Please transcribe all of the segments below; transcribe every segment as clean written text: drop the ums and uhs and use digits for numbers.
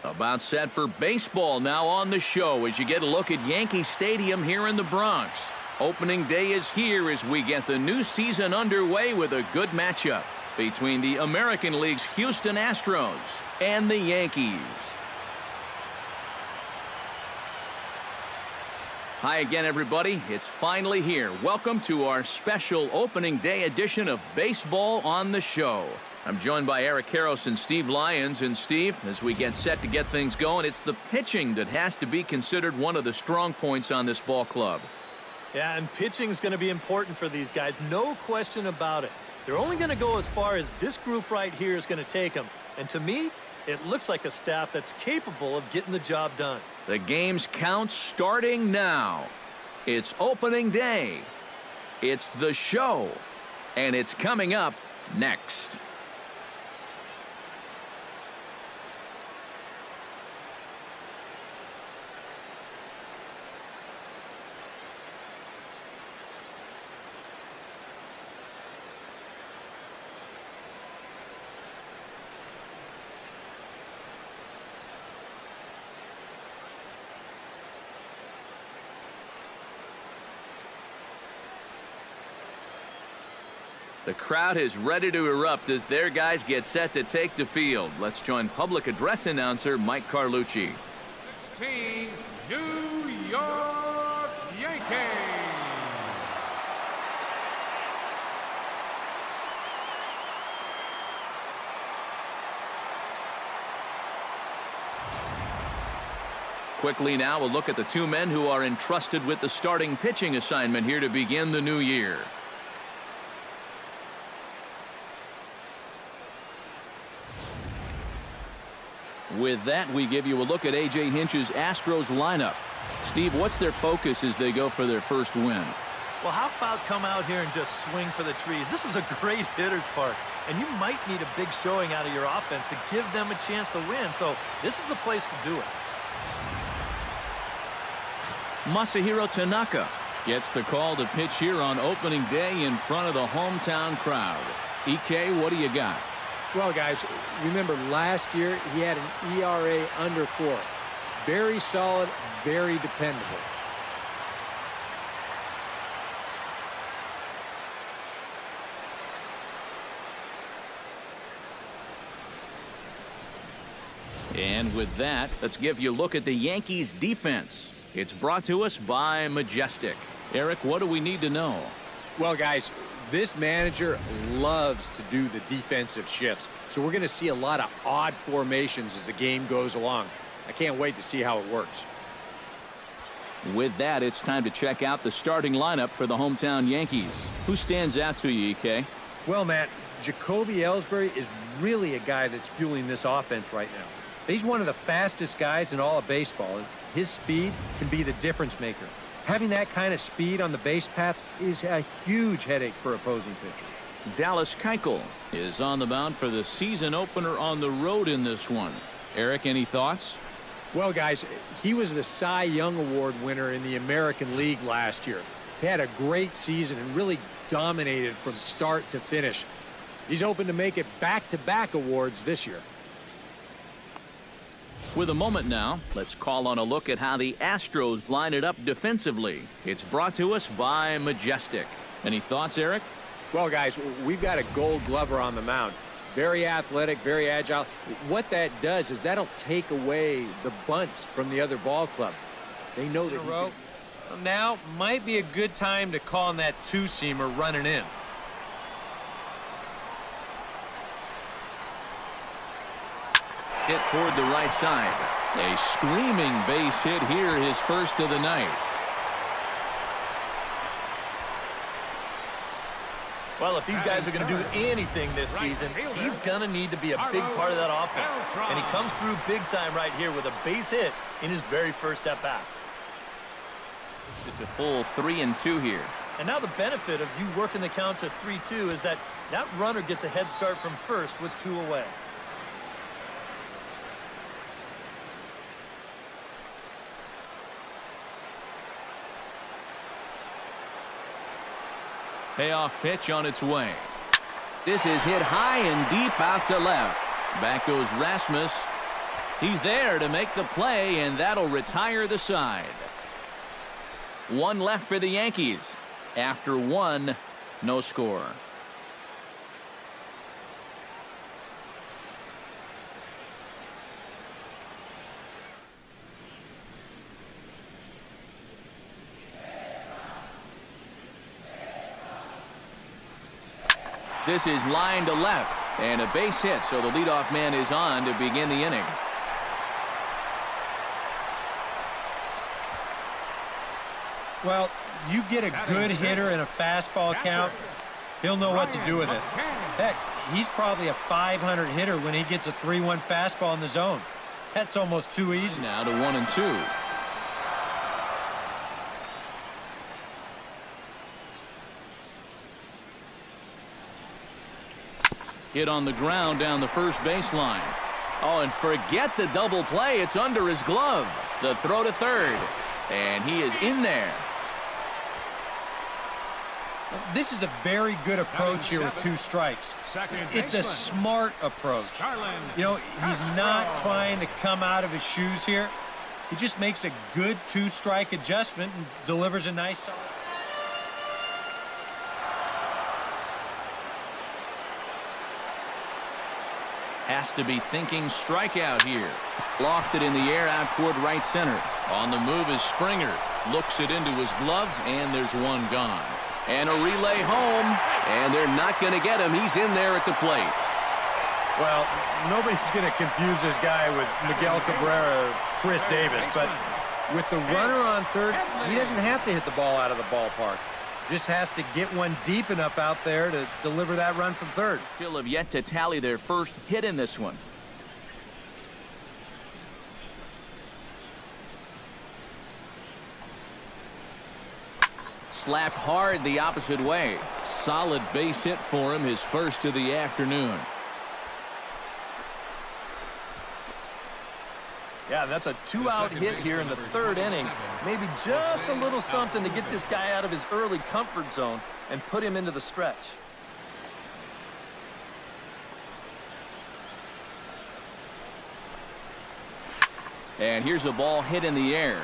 About set for baseball now on the show as you get a look at Yankee Stadium here in the Bronx. Opening day is here as we get the new season underway with a good matchup between the American League's Houston Astros and the Yankees. Hi again, everybody. It's finally here. Welcome to our special opening day edition of Baseball on the Show. I'm joined by Eric Karros and Steve Lyons. And Steve, as we get set to get things going, it's the pitching that has to be considered one of the strong points on this ball club. Yeah, and pitching is going to be important for these guys. No question about it. They're only going to go as far as this group right here is going to take them. And to me, it looks like a staff that's capable of getting the job done. The game's count starting now. It's opening day. It's the show. And it's coming up next. The crowd is ready to erupt as their guys get set to take the field. Let's join public address announcer Mike Carlucci. 16, New York Yankees. Quickly now, we'll look at the two men who are entrusted with the starting pitching assignment here to begin the new year. With that, we give you a look at A.J. Hinch's Astros lineup. Steve, what's their focus as they go for their first win? Well, how about come out here and just swing for the trees? This is a great hitter's park, and you might need a big showing out of your offense to give them a chance to win. So this is the place to do it. Masahiro Tanaka gets the call to pitch here on opening day in front of the hometown crowd. EK, what do you got? Well, guys, remember last year he had an ERA under 4. Very solid, very dependable. And with that, let's give you a look at the Yankees defense. It's brought to us by Majestic. Eric, what do we need to know? Well, guys, this manager loves to do the defensive shifts. So we're going to see a lot of odd formations as the game goes along. I can't wait to see how it works. With that, it's time to check out the starting lineup for the hometown Yankees. Who stands out to you, EK? Well, Matt, Jacoby Ellsbury is really a guy that's fueling this offense right now. He's one of the fastest guys in all of baseball, and his speed can be the difference maker. Having that kind of speed on the base paths is a huge headache for opposing pitchers. Dallas Keuchel is on the mound for the season opener on the road in this one. Eric, any thoughts? Well, guys, he was the Cy Young Award winner in the American League last year. He had a great season and really dominated from start to finish. He's open to make it back-to-back awards this year. With a moment now, let's call on a look at how the Astros line it up defensively. It's brought to us by Majestic. Any thoughts, Eric? Well, guys, we've got a Gold Glover on the mound. Very athletic, very agile. What that does is that'll take away the bunts from the other ball club. They know that he's Well, now might be a good time to call on that two-seamer running in. Hit toward the right side. A screaming base hit here, his first of the night. Well, if these guys are going to do anything this season, he's going to need to be a big part of that offense. And he comes through big time right here with a base hit in his very first at-bat. It's a full 3-2 here. And now the benefit of you working the count to 3-2 is that runner gets a head start from first with 2 away. Payoff pitch on its way. This is hit high and deep out to left. Back goes Rasmus. He's there to make the play, and that'll retire the side. One left for the Yankees. After one, no score. This is line to left, and a base hit, so the leadoff man is on to begin the inning. Well, you get a good hitter in a fastball count, he'll know what to do with it. Heck, he's probably a .500 hitter when he gets a 3-1 fastball in the zone. That's almost too easy. Now to 1-2. Hit on the ground down the first baseline. Oh, and forget the double play. It's under his glove. The throw to third. And he is in there. This is a very good approach here with 2 strikes. It's a smart approach. You know, he's not trying to come out of his shoes here. He just makes a good 2-strike adjustment and delivers a nice solid. Has to be thinking strikeout here. Lofted in the air out toward right center. On the move is Springer. Looks it into his glove, and there's one gone. And a relay home, and they're not going to get him. He's in there at the plate. Well, nobody's going to confuse this guy with Miguel Cabrera or Chris Davis, but with the runner on third, he doesn't have to hit the ball out of the ballpark. Just has to get one deep enough out there to deliver that run from third. Still have yet to tally their first hit in this one. Slapped hard the opposite way. Solid base hit for him, his first of the afternoon. Yeah, that's a 2-out hit here in the third inning. Maybe just a little something to get this guy out of his early comfort zone and put him into the stretch. And here's a ball hit in the air.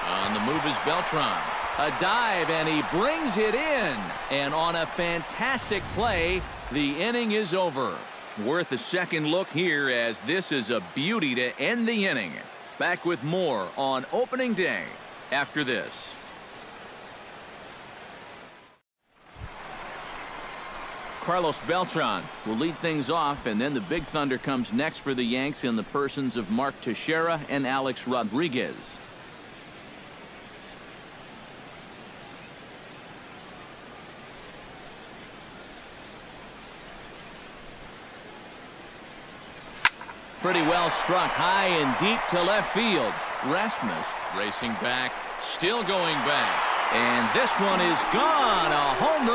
On the move is Beltran. A dive, and he brings it in. And on a fantastic play, the inning is over. Worth a second look here, as this is a beauty to end the inning. Back with more on opening day after this. Carlos Beltran will lead things off, and then the big thunder comes next for the Yanks in the persons of Mark Teixeira and Alex Rodriguez. Pretty well struck high and deep to left field. Rasmus racing back, still going back. And this one is gone, a home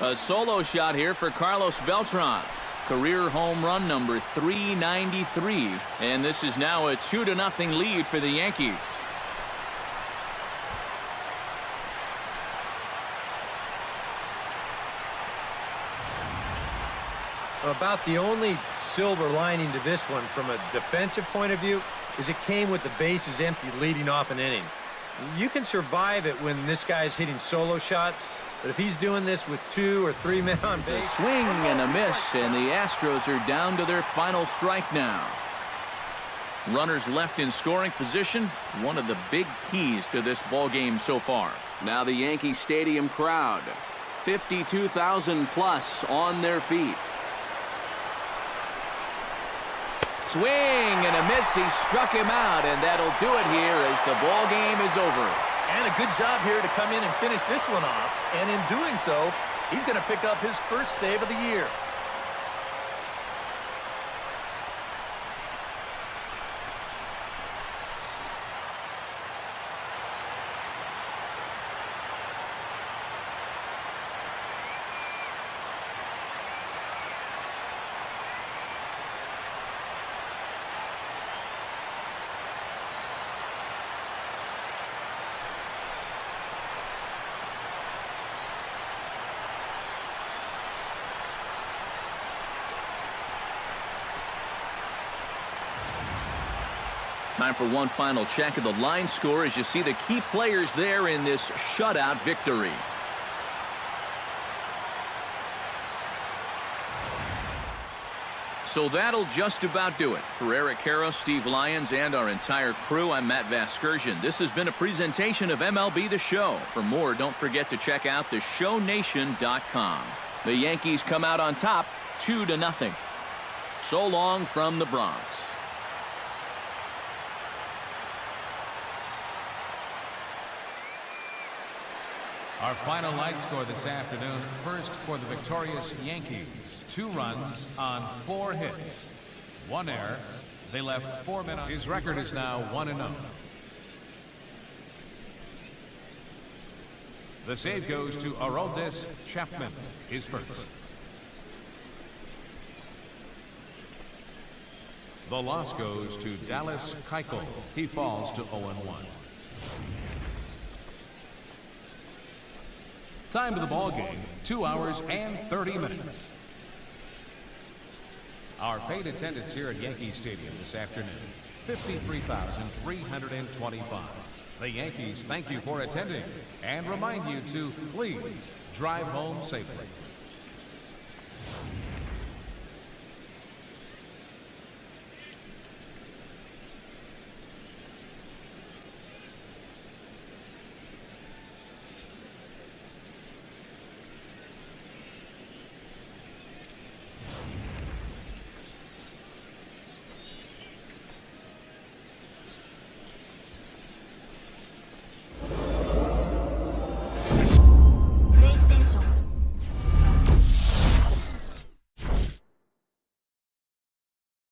run. A solo shot here for Carlos Beltran. Career home run number 393. And this is now a 2-0 lead for the Yankees. About the only silver lining to this one from a defensive point of view is it came with the bases empty leading off an inning. You can survive it when this guy's hitting solo shots, but if he's doing this with 2 or 3 men on base. A swing and a miss, and the Astros are down to their final strike now. Runners left in scoring position, one of the big keys to this ball game so far. Now the Yankee Stadium crowd, 52,000 plus on their feet. Swing and a miss. He struck him out, and that'll do it here as the ball game is over. And a good job here to come in and finish this one off. And in doing so, he's going to pick up his first save of the year. Time for one final check of the line score as you see the key players there in this shutout victory. So that'll just about do it. For Eric Karros, Steve Lyons, and our entire crew, I'm Matt Vasgersian. This has been a presentation of MLB The Show. For more, don't forget to check out theshownation.com. The Yankees come out on top 2-0. So long from the Bronx. Our final line score this afternoon. First for the victorious Yankees. 2 runs on 4 hits. 1 error. They left 4 men on. His record is now 1-0. The save goes to Aroldis Chapman, his first. The loss goes to Dallas Keuchel. He falls to 0-1. Time to the ball game, 2 hours and 30 minutes. Our paid attendance here at Yankee Stadium this afternoon, 53,325. The Yankees thank you for attending and remind you to please drive home safely.